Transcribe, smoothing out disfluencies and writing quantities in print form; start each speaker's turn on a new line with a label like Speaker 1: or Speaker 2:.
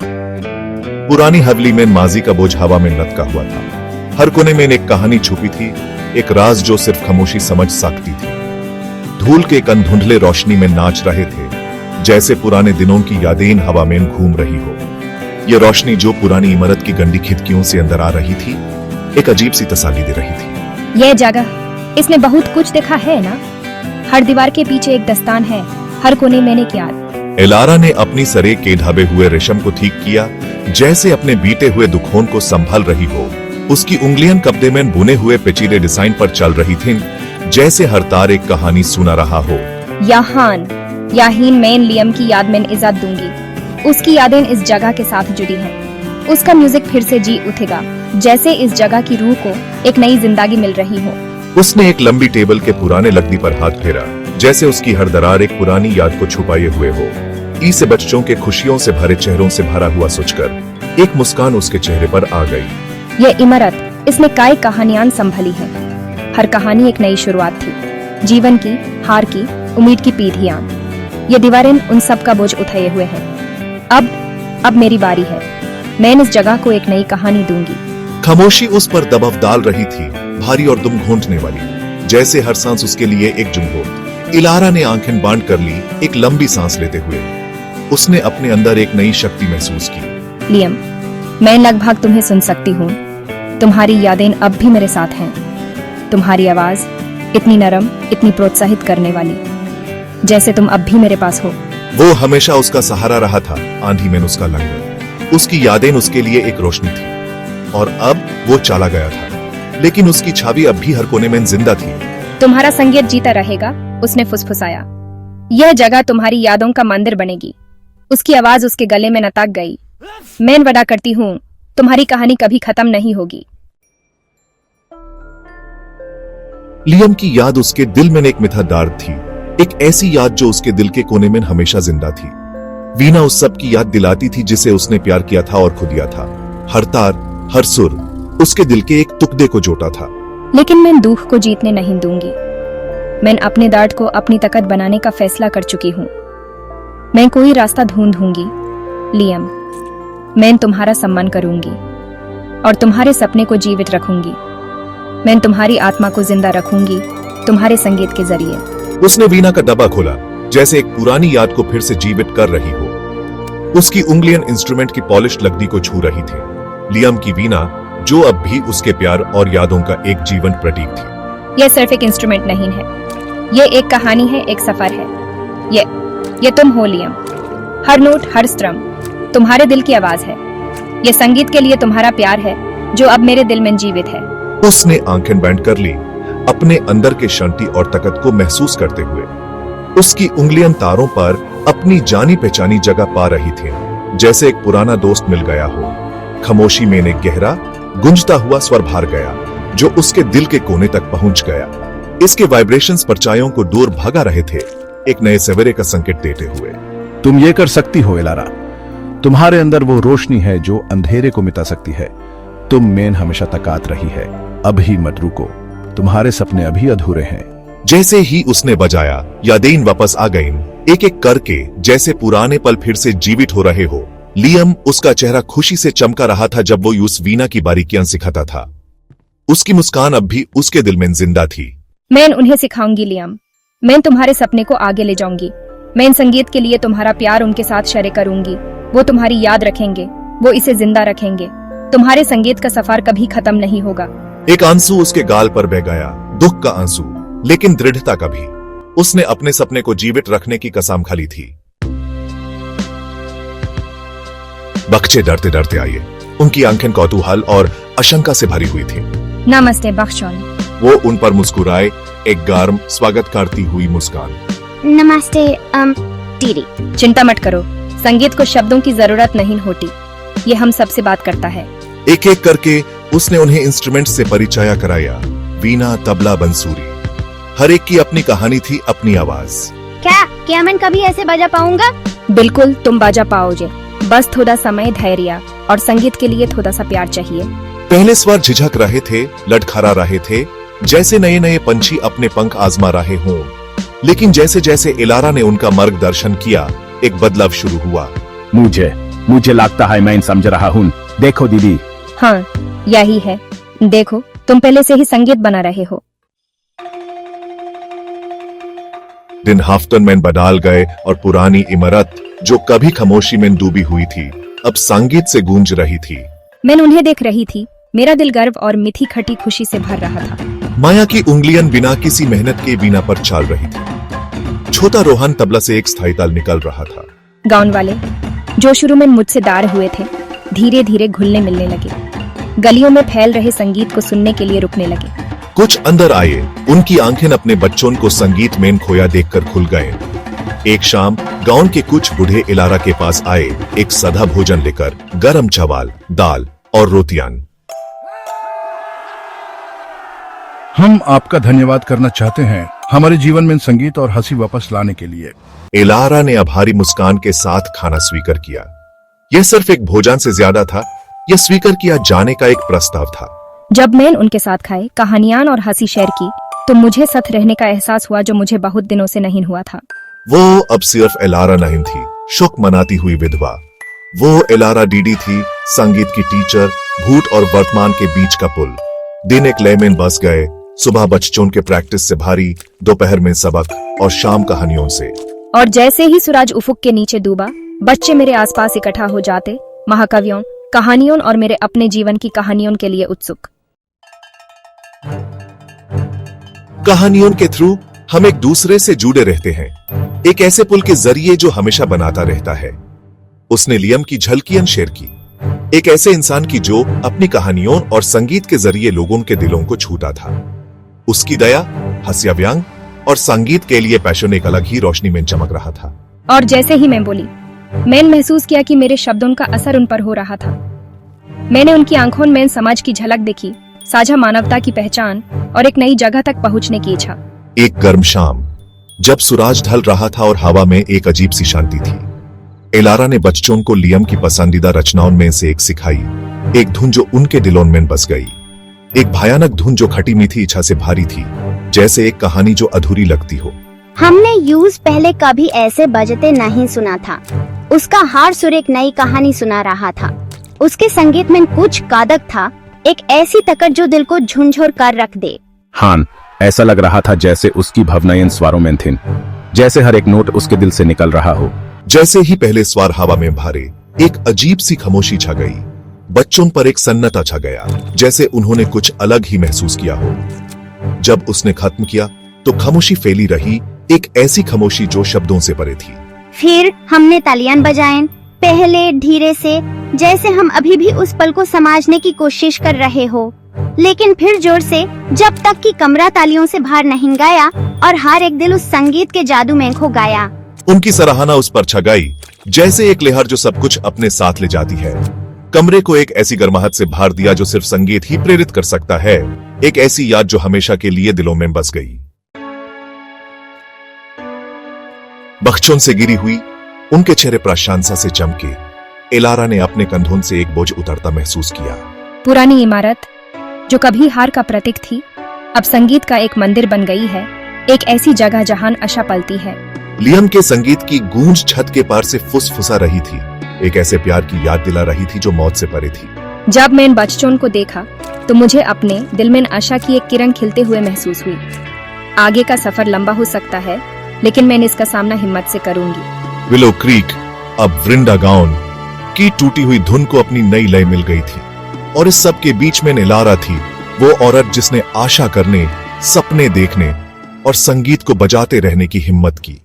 Speaker 1: पुरानी हवेली में माजी का बोझ हवा में लटका हुआ था। हर कोने में एक कहानी छुपी थी, एक राज जो सिर्फ खामोशी समझ सकती थी। धूल के कण धुंधले रोशनी में नाच रहे थे, जैसे पुराने दिनों की यादें हवा में घूम रही हो। यह रोशनी जो पुरानी इमारत की गंदी खिड़कियों से अंदर आ रही थी, एक अजीब सी तसल्ली दे रही थी।
Speaker 2: यह जगह, इसने बहुत कुछ देखा है ना। हर दीवार के पीछे एक दस्तान है, हर कोने में एक याद।
Speaker 1: एलारा ने अपनी सरे के ढाबे हुए रेशम को ठीक किया, जैसे अपने बीते हुए दुखों को संभाल रही हो। उसकी उंगलियां कपड़े में बुने हुए पेचीदे डिजाइन पर चल रही थीं, जैसे हर तार एक कहानी सुना रहा हो।
Speaker 2: याहीन मैं लियम की याद में इज्जत दूंगी। उसकी यादें इस जगह के साथ जुड़ी हैं। उसका म्यूजिक फिर से जी उठेगा, जैसे इस जगह की रूह को एक नई जिंदगी मिल रही हो।
Speaker 1: उसने एक लंबी टेबल के पुराने लकड़ी पर हाथ फेरा, जैसे उसकी हर दरार एक पुरानी याद को छुपाए हुए हो। से बच्चों के खुशियों से भरे चेहरों से भरा हुआ सोचकर एक मुस्कान उसके चेहरे पर आ गई।
Speaker 2: यह इमारत, इसने कई कहानियां संभली हैं। हर कहानी एक नई शुरुआत थी, जीवन की, हार की, उम्मीद की पीढ़ियां। ये दीवारें उन सब का बोझ उठाए हुए हैं। अब मेरी बारी है। मैं इस जगह को एक नई कहानी दूंगी।
Speaker 1: खामोशी उस पर दबाव डाल रही थी, भारी और दुम घोंटने वाली, जैसे हर सांस उसके लिए एक जुर्म हो। इलारा ने आंखें बांध कर ली, एक लंबी सांस लेते हुए उसने अपने अंदर एक नई शक्ति महसूस की।
Speaker 2: लियम, मैं लगभग तुम्हें सुन सकती हूँ। तुम्हारी यादें अब भी मेरे साथ हैं। तुम्हारी आवाज इतनी नरम, इतनी प्रोत्साहित करने वाली, जैसे तुम अब भी मेरे पास हो।
Speaker 1: वो हमेशा उसका सहारा रहा था, आंधी में उसका लंगर। उसकी यादें उसके लिए एक रोशनी थी, और अब वो चला गया था, लेकिन उसकी छवि अब भी हर कोने में जिंदा थी।
Speaker 2: तुम्हारा संगीत जीता रहेगा, उसने फुसफुसाया। यह जगह तुम्हारी यादों का मंदिर बनेगी। उसकी आवाज उसके गले में नतक गई। मैं वादा करती हूँ, तुम्हारी कहानी कभी खत्म नहीं होगी।
Speaker 1: लियम की याद उसके दिल में एक मिठा दर्द थी, एक ऐसी याद जो उसके दिल के कोने में हमेशा जिंदा थी। वीना उस सब की याद दिलाती थी जिसे उसने प्यार किया था और खो दिया था। हर तार, हर सुर उसके दिल के एक टुकड़े को जोड़ा था।
Speaker 2: लेकिन मैं दुख को जीतने नहीं दूंगी। मैं अपने दर्द को अपनी ताकत बनाने का फैसला कर चुकी हूँ। मैं कोई रास्ता ढूंढूंगी। लियम, मैं तुम्हारा सम्मान करूंगी और तुम्हारे सपने को जीवित रखूंगी। मैं तुम्हारी आत्मा को जिंदा रखूंगी, तुम्हारे संगीत के जरिए।
Speaker 1: उसने वीणा का डब्बा खोला, जैसे एक पुरानी याद को फिर से जीवित कर रही हो। उसकी उंगलियां इंस्ट्रूमेंट की पॉलिश लकड़ी को छू रही थी। लियम की वीणा, जो अब भी उसके प्यार और यादों का एक जीवंत प्रतीक थी।
Speaker 2: यह सिर्फ एक इंस्ट्रूमेंट नहीं है, यह एक कहानी है, एक सफर है। ये तुम हो लियम। हर नोट, हर स्ट्रम तुम्हारे दिल की आवाज है। यह संगीत के लिए तुम्हारा प्यार है, जो अब मेरे दिल में जीवित है।
Speaker 1: उसने आंखें बंद कर ली, अपने अंदर के शांति और ताकत को महसूस करते हुए। उसकी उंगलियां तारों पर अपनी जानी पहचानी जगह पा रही थी, जैसे एक पुराना दोस्त मिल गया हो। खामोशी में एक गहरा, गूंजता हुआ स्वर भर गया, जो उसके दिल के कोने तक पहुंच गया। इसके वाइब्रेशंस परछाइयों को दूर भगा रहे थे, एक नए सवेरे का संकेत देते हुए।
Speaker 3: तुम ये कर सकती हो एलारा। तुम्हारे अंदर वो रोशनी है जो अंधेरे को मिटा सकती है। तुम मेन हमेशा तकात रही है, अभी मत रुको। तुम्हारे सपने अभी अधूरे हैं।
Speaker 1: जैसे ही उसने बजाया, यादें वापस आ गईं, एक एक करके, जैसे पुराने पल फिर से जीवित हो रहे हो। लियम, उसका चेहरा खुशी से चमका रहा था जब वो उस वीणा की बारीकियां सिखाता था। उसकी मुस्कान अब भी उसके दिल में जिंदा थी।
Speaker 2: मैं उन्हें सिखाऊंगी लियम। मैं तुम्हारे सपने को आगे ले जाऊंगी। मैं संगीत के लिए तुम्हारा प्यार उनके साथ शेयर करूंगी। वो तुम्हारी याद रखेंगे, वो इसे जिंदा रखेंगे। तुम्हारे संगीत का सफर कभी खत्म नहीं होगा।
Speaker 1: एक आंसू उसके गाल पर बह गया, दुख का आंसू, लेकिन दृढ़ता का भी। उसने अपने सपने को जीवित रखने की कसम खा ली थी। बच्चे डरते डरते आए, उनकी आंखें कौतूहल और आशंका से भरी हुई थी।
Speaker 2: नमस्ते बख्शोन।
Speaker 1: वो उन पर मुस्कुराए, एक गर्म स्वागत करती हुई मुस्कान।
Speaker 4: नमस्ते टीरी।
Speaker 2: चिंता मत करो, संगीत को शब्दों की जरूरत नहीं होती, ये हम सबसे बात करता है।
Speaker 1: एक एक करके उसने उन्हें इंस्ट्रूमेंट से परिचय कराया। वीणा, तबला, बंसूरी, हर एक की अपनी कहानी थी, अपनी आवाज।
Speaker 4: क्या मैं कभी ऐसे बजा पाऊंगा?
Speaker 2: बिल्कुल, तुम बाजा पाओगे। बस थोड़ा समय, धैर्य और संगीत के लिए थोड़ा सा प्यार चाहिए।
Speaker 1: पहले स्वर झिझक रहे थे, लटखड़ा रहे थे, जैसे नए नए पंछी अपने पंख आजमा रहे हों। लेकिन जैसे जैसे इलारा ने उनका मार्गदर्शन किया, एक बदलाव शुरू हुआ।
Speaker 3: मुझे मुझे लगता है मैं समझ रहा हूँ। देखो दीदी,
Speaker 2: हाँ यही है। देखो तुम पहले से ही संगीत बना रहे हो।
Speaker 1: दिन हाफ्तन में बदल गए और पुरानी इमारत जो कभी खामोशी में डूबी हुई थी अब संगीत से गूंज रही थी।
Speaker 2: मैं उन्हें देख रही थी। मेरा दिल गर्व और मीठी खटी खुशी से भर रहा था।
Speaker 1: माया की उंगलियां बिना किसी मेहनत के बीना पर चाल रही थी। छोटा रोहन तबला से एक स्थायी ताल निकल रहा था।
Speaker 2: गाउन वाले जो शुरू में मुझसे दार हुए थे धीरे धीरे घुलने मिलने लगे। गलियों में फैल रहे संगीत को सुनने के लिए रुकने लगे।
Speaker 1: कुछ अंदर आए। उनकी आंखें अपने बच्चों को संगीत में खोया देखकर खुल गए। एक शाम गांव के कुछ बूढ़े इलारा के पास आए, एक सादा भोजन लेकर, गरम चावल, दाल और रोटियां।
Speaker 3: हम आपका धन्यवाद करना चाहते हैं हमारे जीवन में संगीत और हंसी वापस लाने के लिए।
Speaker 1: इलारा ने आभारी मुस्कान के साथ खाना स्वीकार किया। यह सिर्फ एक भोजन से ज्यादा था। यह स्वीकार किया जाने का एक प्रस्ताव था।
Speaker 2: जब मैंने उनके साथ खाए, कहानियां और हंसी शेयर की तो मुझे साथ रहने का एहसास हुआ जो मुझे बहुत दिनों से नहीं हुआ था।
Speaker 1: वो अब सिर्फ इलारा नहीं थी, शोक मनाती हुई विधवा। वो इलारा डीडी थी, संगीत की टीचर, भूत और वर्तमान के बीच का पुल। दिन एक लय में बस गए। सुबह बच्चों के प्रैक्टिस से भारी, दोपहर में सबक और शाम कहानियों से।
Speaker 2: और जैसे ही सूरज उफुक के नीचे डूबा, बच्चे मेरे आसपास इकट्ठा हो जाते, महाकाव्यों, कहानियों और मेरे अपने जीवन की कहानियों के लिए उत्सुक।
Speaker 1: कहानियों के थ्रू हम एक दूसरे से जुड़े रहते हैं, एक ऐसे पुल के जरिए जो हमेशा बनाता रहता है। उसने लियम की झलकियां शेयर की, एक ऐसे इंसान की जो अपनी कहानियों और संगीत के जरिए लोगों के दिलों को छूता था। उसकी दया, हास्य व्यंग और संगीत के लिए पैशन एक अलग ही रोशनी में चमक रहा था।
Speaker 2: और जैसे ही मैं बोली, मैंने महसूस किया कि मेरे शब्दों का असर उन पर हो रहा था। मैंने उनकी आंखों में समाज की झलक देखी, साझा मानवता की पहचान और एक नई जगह तक पहुंचने की इच्छा।
Speaker 1: एक गर्म शाम जब सूरज ढल रहा था और हवा में एक अजीब सी शांति थी, इलारा ने बच्चों को लियम की पसंदीदा रचनाओं में से एक सिखाई, एक धुन जो उनके दिलों में बस गई, एक भयानक धुन जो खटी मीठी इच्छा से भारी थी, जैसे एक कहानी जो अधूरी लगती हो।
Speaker 4: हमने यूज पहले कभी ऐसे बजते नहीं सुना था। उसका हर सुर एक नई कहानी सुना रहा था। उसके संगीत में कुछ कादक था, एक ऐसी तकड़ जो दिल को झुंझोर कर रख दे।
Speaker 3: हान, ऐसा लग रहा था जैसे उसकी भावनाएं स्वारों में थीं, जैसे हर एक नोट उसके दिल से निकल रहा हो।
Speaker 1: जैसे ही पहले स्वर हवा में भारे, एक अजीब सी खामोशी छा गई। बच्चों पर एक सन्नाटा छा गया, जैसे उन्होंने कुछ अलग ही महसूस किया हो। जब उसने खत्म किया तो खामोशी फैली रही, एक ऐसी खामोशी जो शब्दों से परे थी।
Speaker 4: फिर हमने तालियां बजाएं, पहले धीरे से, जैसे हम अभी भी उस पल को समझने की कोशिश कर रहे हो, लेकिन फिर जोर से, जब तक कि कमरा तालियों से बाहर नहीं गया और हर एक दिल उस संगीत के जादू में खो गया।
Speaker 1: उनकी सराहना उस पर छा गई, जैसे एक लहर जो सब कुछ अपने साथ ले जाती है। कमरे को एक ऐसी गर्माहट से भर दिया जो सिर्फ संगीत ही प्रेरित कर सकता है, एक ऐसी याद जो हमेशा के लिए दिलों में बस गई। बख्शों से गिरी हुई उनके चेहरे प्रशंसा से चमके। इलारा ने अपने कंधों से एक बोझ उतरता महसूस किया।
Speaker 2: पुरानी इमारत जो कभी हार का प्रतीक थी, अब संगीत का एक मंदिर बन गई है, एक ऐसी जगह जहां आशा पलती है।
Speaker 1: लियम के संगीत की गूंज छत के पार से फुसफुसा रही थी, एक ऐसे प्यार की याद दिला रही थी जो मौत से परे थी।
Speaker 2: जब मैंने बच्चों को देखा तो मुझे अपने दिल में आशा की एक किरण खिलते हुए महसूस हुई। आगे का सफर लंबा हो सकता है, लेकिन मैंने इसका सामना हिम्मत से करूंगी।
Speaker 1: विलो क्रीक अब वृंदागाउन की टूटी हुई धुन को अपनी नई लय मिल गई थी, और इस सब के बीच में इलारा थी, वो औरत जिसने आशा करने, सपने देखने और संगीत को बजाते रहने की हिम्मत की।